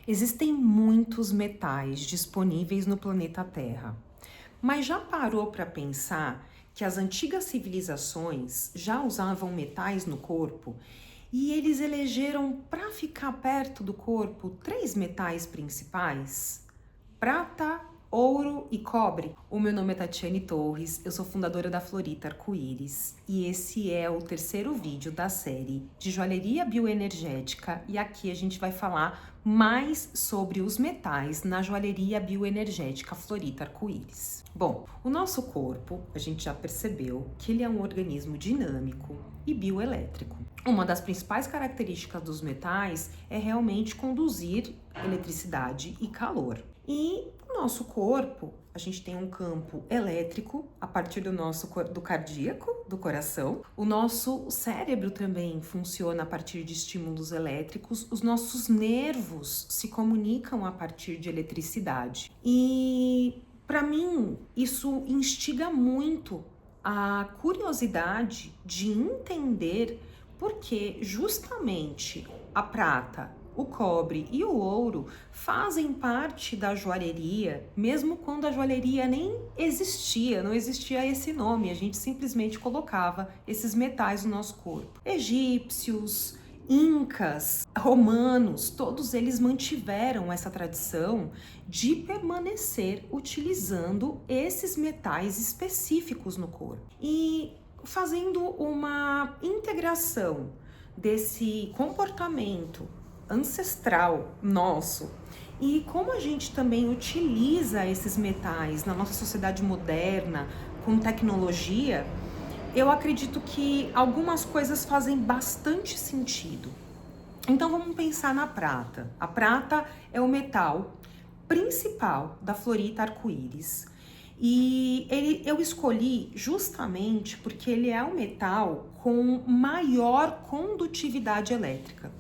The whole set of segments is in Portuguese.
Existem muitos metais disponíveis no planeta Terra, mas já parou para pensar que as antigas civilizações já usavam metais no corpo e eles elegeram para ficar perto do corpo três metais principais: prata, ouro e cobre? O meu nome é Tatiane Torres, eu sou fundadora da Florita Arco-Íris e esse é o terceiro vídeo da série de joalheria bioenergética, e aqui a gente vai falar mais sobre os metais na joalheria bioenergética Florita Arco-Íris. Bom, o nosso corpo, a gente já percebeu que ele é um organismo dinâmico e bioelétrico. Uma das principais características dos metais é realmente conduzir eletricidade e calor. E o nosso corpo, a gente tem um campo elétrico a partir do cardíaco, do coração. O nosso cérebro também funciona a partir de estímulos elétricos. Os nossos nervos se comunicam a partir de eletricidade. E para mim, isso instiga muito a curiosidade de entender por que justamente a prata, o cobre e o ouro fazem parte da joalheria, mesmo quando a joalheria nem existia, não existia esse nome, a gente simplesmente colocava esses metais no nosso corpo. Egípcios, incas, romanos, todos eles mantiveram essa tradição de permanecer utilizando esses metais específicos no corpo. E fazendo uma integração desse comportamento ancestral nosso e como a gente também utiliza esses metais na nossa sociedade moderna com tecnologia, eu acredito que algumas coisas fazem bastante sentido. Então vamos pensar na prata. A prata é o metal principal da Florita Arco-Íris. E eu escolhi justamente porque ele é o metal com maior condutividade elétrica.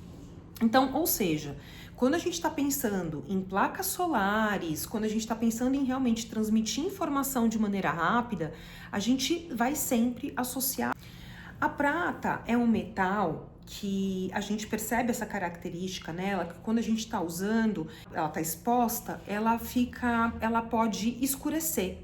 Então, ou seja, quando a gente está pensando em placas solares, quando a gente está pensando em realmente transmitir informação de maneira rápida, a gente vai sempre associar. A prata é um metal que a gente percebe essa característica nela, que quando a gente está usando, ela está exposta, ela pode escurecer.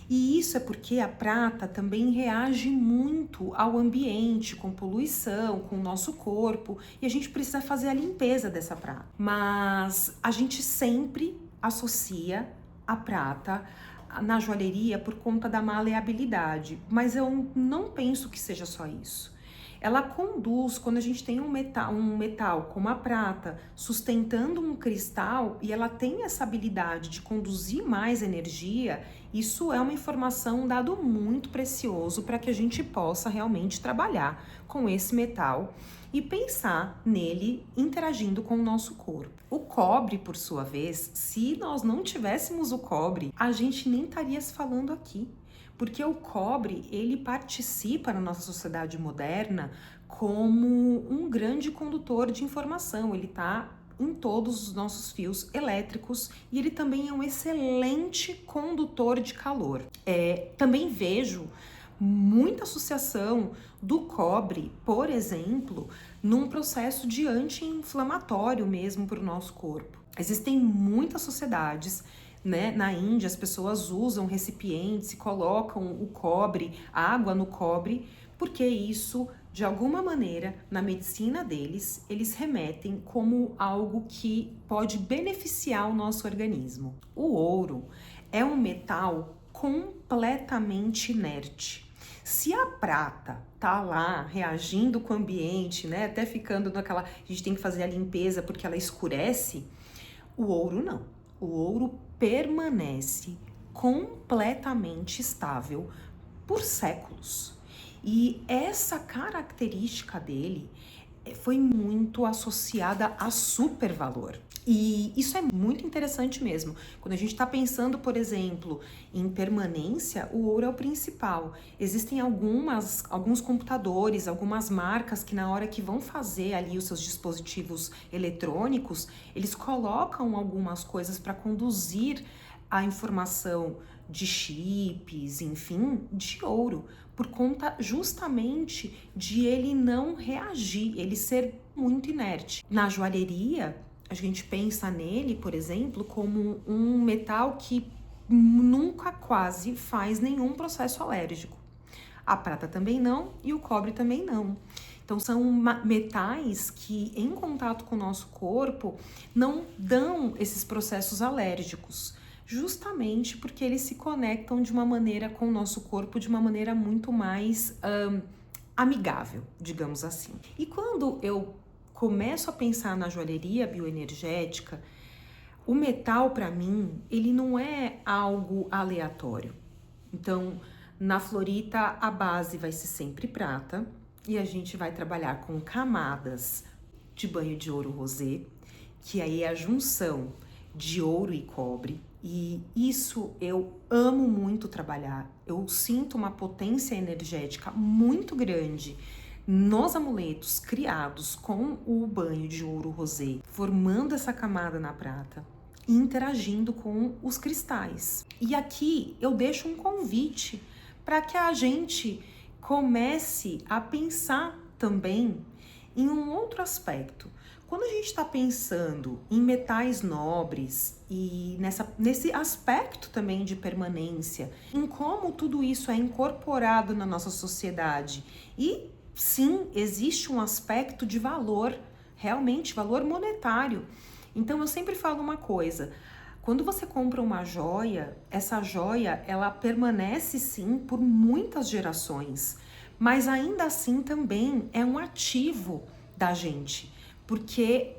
E isso é porque a prata também reage muito ao ambiente, com poluição, com o nosso corpo, e a gente precisa fazer a limpeza dessa prata. Mas a gente sempre associa a prata na joalheria por conta da maleabilidade, mas eu não penso que seja só isso. Ela conduz, quando a gente tem um metal como a prata sustentando um cristal e ela tem essa habilidade de conduzir mais energia, isso é uma informação, um dado muito precioso para que a gente possa realmente trabalhar com esse metal e pensar nele interagindo com o nosso corpo. O cobre, por sua vez, se nós não tivéssemos o cobre, a gente nem estaria se falando aqui. Porque o cobre, ele participa na nossa sociedade moderna como um grande condutor de informação. Ele está em todos os nossos fios elétricos e ele também é um excelente condutor de calor. Também vejo muita associação do cobre, por exemplo, num processo de anti-inflamatório mesmo para o nosso corpo. Existem muitas sociedades, né? Na Índia, as pessoas usam recipientes e colocam o cobre, água no cobre, porque isso, de alguma maneira, na medicina deles, eles remetem como algo que pode beneficiar o nosso organismo. O ouro é um metal completamente inerte. Se a prata tá lá reagindo com o ambiente, né, até ficando naquela, a gente tem que fazer a limpeza porque ela escurece, o ouro não. O ouro permanece completamente estável por séculos. E essa característica dele foi muito associada a supervalor. E isso é muito interessante mesmo. Quando a gente está pensando, por exemplo, em permanência, o ouro é o principal. Existem alguns computadores, algumas marcas que na hora que vão fazer ali os seus dispositivos eletrônicos, eles colocam algumas coisas para conduzir a informação de chips, enfim, de ouro, por conta justamente de ele não reagir, ele ser muito inerte. Na joalheria, a gente pensa nele, por exemplo, como um metal que nunca quase faz nenhum processo alérgico. A prata também não e o cobre também não. Então são metais que em contato com o nosso corpo não dão esses processos alérgicos, justamente porque eles se conectam de uma maneira com o nosso corpo, de uma maneira muito mais amigável, digamos assim. E quando eu começo a pensar na joalheria bioenergética, o metal, para mim, ele não é algo aleatório. Então, na Florita, a base vai ser sempre prata e a gente vai trabalhar com camadas de banho de ouro rosé, que aí é a junção de ouro e cobre. E isso eu amo muito trabalhar. Eu sinto uma potência energética muito grande nos amuletos criados com o banho de ouro rosé, formando essa camada na prata e interagindo com os cristais. E aqui eu deixo um convite para que a gente comece a pensar também em um outro aspecto. Quando a gente está pensando em metais nobres e nesse aspecto também de permanência, em como tudo isso é incorporado na nossa sociedade, e sim, existe um aspecto de valor, realmente valor monetário. Então eu sempre falo uma coisa: quando você compra uma joia, essa joia ela permanece sim por muitas gerações, mas ainda assim também é um ativo da gente, porque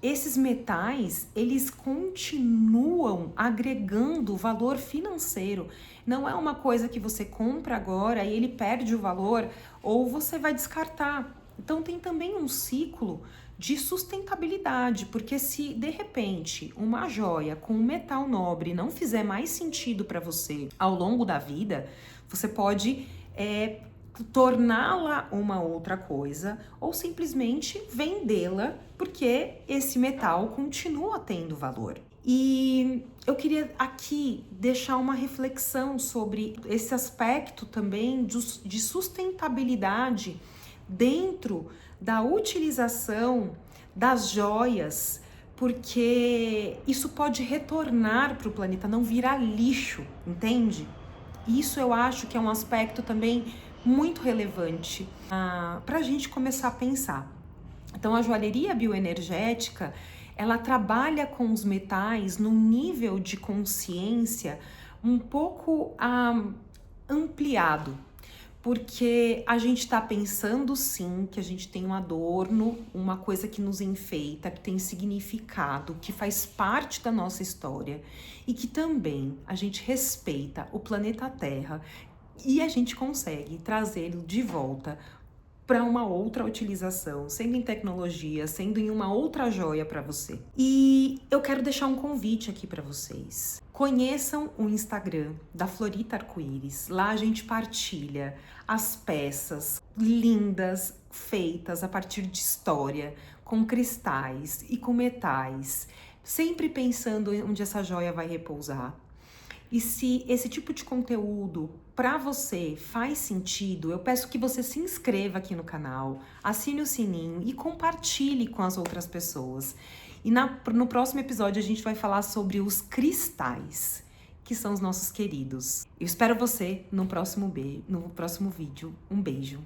esses metais, eles continuam agregando valor financeiro. Não é uma coisa que você compra agora e ele perde o valor ou você vai descartar. Então tem também um ciclo de sustentabilidade, porque se de repente uma joia com um metal nobre não fizer mais sentido para você ao longo da vida, você pode torná-la uma outra coisa ou simplesmente vendê-la, porque esse metal continua tendo valor. E eu queria aqui deixar uma reflexão sobre esse aspecto também de sustentabilidade dentro da utilização das joias, porque isso pode retornar para o planeta, não virar lixo, entende? Isso eu acho que é um aspecto também muito relevante para a gente começar a pensar. Então, a joalheria bioenergética, ela trabalha com os metais num nível de consciência um pouco ampliado, porque a gente está pensando sim que a gente tem um adorno, uma coisa que nos enfeita, que tem significado, que faz parte da nossa história e que também a gente respeita o planeta Terra e a gente consegue trazê-lo de volta para uma outra utilização, sendo em tecnologia, sendo em uma outra joia para você. E eu quero deixar um convite aqui para vocês. Conheçam o Instagram da Florita Arco-Íris. Lá a gente partilha as peças lindas feitas a partir de história, com cristais e com metais, sempre pensando em onde essa joia vai repousar. E se esse tipo de conteúdo para você faz sentido, eu peço que você se inscreva aqui no canal, assine o sininho e compartilhe com as outras pessoas. E no próximo episódio a gente vai falar sobre os cristais, que são os nossos queridos. Eu espero você no próximo vídeo. Um beijo.